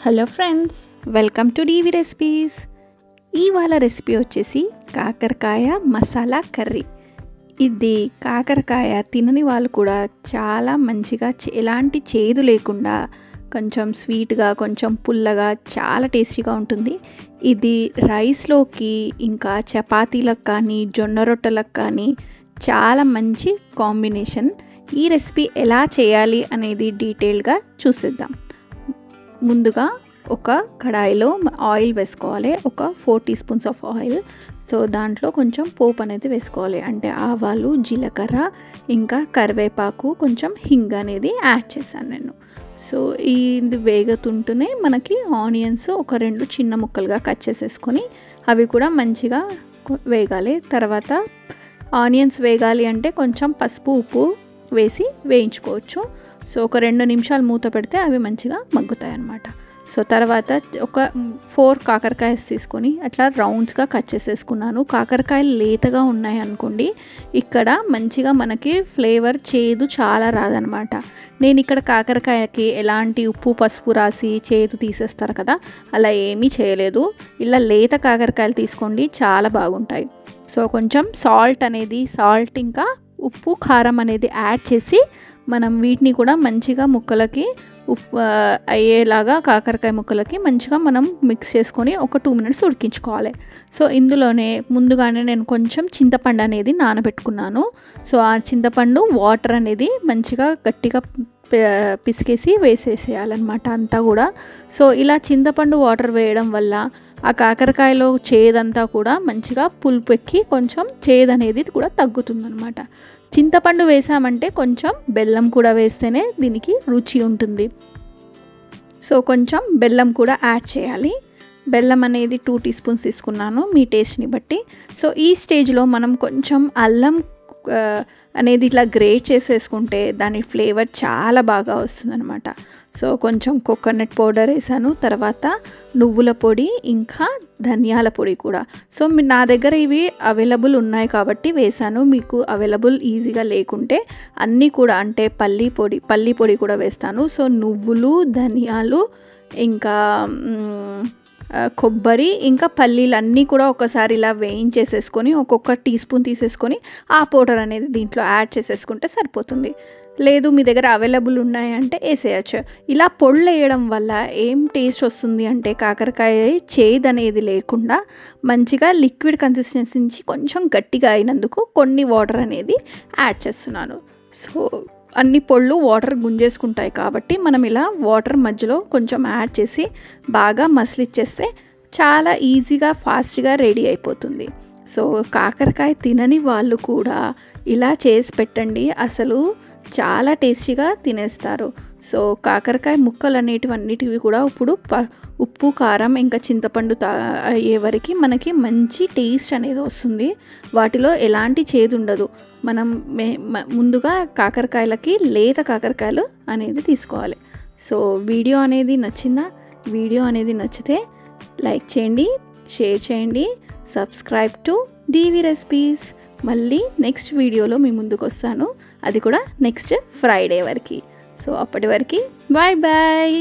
Hello friends, welcome to DV recipes. ఇవాళ recipe వచ్చేసి కాకరకాయ మసాలా కర్రీ. ఇది కాకరకాయ తినని వాళ్ళు కూడా చాలా మంచిగా ఎలాంటి చేదు లేకుండా కొంచెం స్వీట్గా కొంచెం పుల్లగా చాలా టేస్టీగా ఉంటుంది. ఇది రైస్లోకి ఇంకా చపాతీలకు కానీ జొన్న రొట్టెలకు కానీ చాలా మంచి కాంబినేషన్. ఈ రెసిపీ ఎలా చేయాలి అనేది డీటెయిల్గా చూసేద్దాం. ముందుగా ఒక కడాయిలో ఆయిల్ వేసుకోవాలి. ఒక 4 teaspoons of oil. So దాంట్లో కొంచెం పోపు అనేది వేసుకోవాలి. అంటే ఆవాలు, జీలకర్ర, ఇంకా కరివేపాకు, కొంచెం హింగ్ అనేది యాడ్ చేశాను నేను. సో ఇది వేగుతుంటూనే మనకి ఆనియన్స్ ఒక 2 చిన్న ముక్కలుగా కట్ చేసేసుకొని అవి కూడా మంచిగా వేగాలి. తర్వాత ఆనియన్స్ వేగాలి అంటే కొంచెం పసుపు, ఉప్పు వేసి వేయించుకోవచ్చు. సో ఒక 2 నిమిషాలు మూత పెడితే అవి మంచిగా మగ్గుతాయి అన్నమాట. సో తర్వాత ఒక 4 కాకరకాయలు తీసుకొని అట్లా రౌండ్స్గా కట్ చేసేసుకున్నాను. కాకరకాయలు లేతగా ఉన్నాయి అనుకోండి, ఇక్కడ మంచిగా మనకి ఫ్లేవర్ చేదు చాలా రాదనమాట. నేను ఇక్కడ కాకరకాయకి ఎలాంటి ఉప్పు పసుపు రాసి చేదు తీసేస్తారు కదా, అలా ఏమీ చేయలేదు. ఇలా లేత కాకరకాయలు తీసుకోండి, చాలా బాగుంటాయి. సో కొంచెం సాల్ట్ ఇంకా ఉప్పు కారం అనేది యాడ్ చేసి మనం వీటిని కూడా మంచిగా ముక్కలకి అయ్యేలాగా కాకరకాయ ముక్కలకి మంచిగా మనం మిక్స్ చేసుకొని ఒక 2 మినిట్స్ ఉడికించుకోవాలి. సో ఇందులోనే ముందుగానే నేను కొంచెం చింతపండు అనేది నానబెట్టుకున్నాను. సో ఆ చింతపండు వాటర్ అనేది మంచిగా గట్టిగా పిసికేసి వేసేసేయాలన్నమాట అంతా కూడా. సో ఇలా చింతపండు వాటర్ వేయడం వల్ల ఆ కాకరకాయలో చేదంతా కూడా మంచిగా పులుపు ఎక్కి కొంచెం చేదు అనేది కూడా తగ్గుతుందన్నమాట. చింతపండు వేసామంటే కొంచెం బెల్లం కూడా వేస్తేనే దీనికి రుచి ఉంటుంది. సో కొంచెం బెల్లం కూడా యాడ్ చేయాలి. బెల్లం అనేది 2 టీ స్పూన్స్ తీసుకున్నాను, మీ టేస్ట్ని బట్టి. సో ఈ స్టేజ్లో మనం కొంచెం అల్లం అనేది ఇట్లా గ్రేట్ చేసేసుకుంటే దాని ఫ్లేవర్ చాలా బాగా వస్తుందన్నమాట. సో కొంచెం కోకోనట్ పౌడర్ వేసాను, తర్వాత నువ్వుల పొడి, ఇంకా ధనియాల పొడి కూడా. సో నా దగ్గర ఇవి అవైలబుల్ ఉన్నాయి కాబట్టి వేసాను. మీకు అవైలబుల్ ఈజీగా లేకుంటే అన్నీ కూడా అంటే పల్లి పొడి కూడా వేస్తాను. సో నువ్వులు, ధనియాలు, ఇంకా కొబ్బరి, ఇంకా పల్లీలు అన్నీ కూడా ఒకసారి ఇలా వేయించేసేసుకొని ఒక్కొక్క టీ స్పూన్ తీసేసుకొని ఆ పౌడర్ అనేది దీంట్లో యాడ్ చేసేసుకుంటే సరిపోతుంది. లేదు మీ దగ్గర అవైలబుల్ ఉన్నాయంటే వేసేయచ్చు. ఇలా పొడులు వేయడం వల్ల ఏం టేస్ట్ వస్తుంది అంటే కాకరకాయ చేదు అనేది లేకుండా మంచిగా లిక్విడ్ కన్సిస్టెన్సీ నుంచి కొంచెం గట్టిగా అయినందుకు కొన్ని వాటర్ అనేది యాడ్ చేస్తున్నాను. సో అన్ని పొళ్ళు వాటర్ గుంజేసుకుంటాయి కాబట్టి మనం ఇలా వాటర్ మధ్యలో కొంచెం యాడ్ చేసి బాగా మసిలిచ్చేస్తే చాలా ఈజీగా ఫాస్ట్గా రెడీ అయిపోతుంది. సో కాకరకాయ తినని వాళ్ళు కూడా ఇలా చేసి పెట్టండి, అసలు చాలా టేస్టీగా తినేస్తారు. సో కాకరకాయ ముక్కలు అన్నిటివి కూడా ఇప్పుడు ఉప్పు కారం ఇంకా చింతపండు అయ్యే వరకు మనకి మంచి టేస్ట్ అనేది వస్తుంది. వాటిలో ఎలాంటి చేదు ఉండదు. మనం ముందుగా కాకరకాయలకి లేత కాకరకాయలు అనేది తీసుకోవాలి. సో వీడియో అనేది నచ్చిందా? వీడియో అనేది నచ్చితే లైక్ చేయండి, షేర్ చేయండి, సబ్స్క్రైబ్ టు డీవీ రెసిపీస్. మళ్ళీ నెక్స్ట్ వీడియోలో మీ ముందుకు వస్తాను, అది కూడా నెక్స్ట్ ఫ్రైడే వరకు. సో అప్పటి వరకు బాయ్ బాయ్.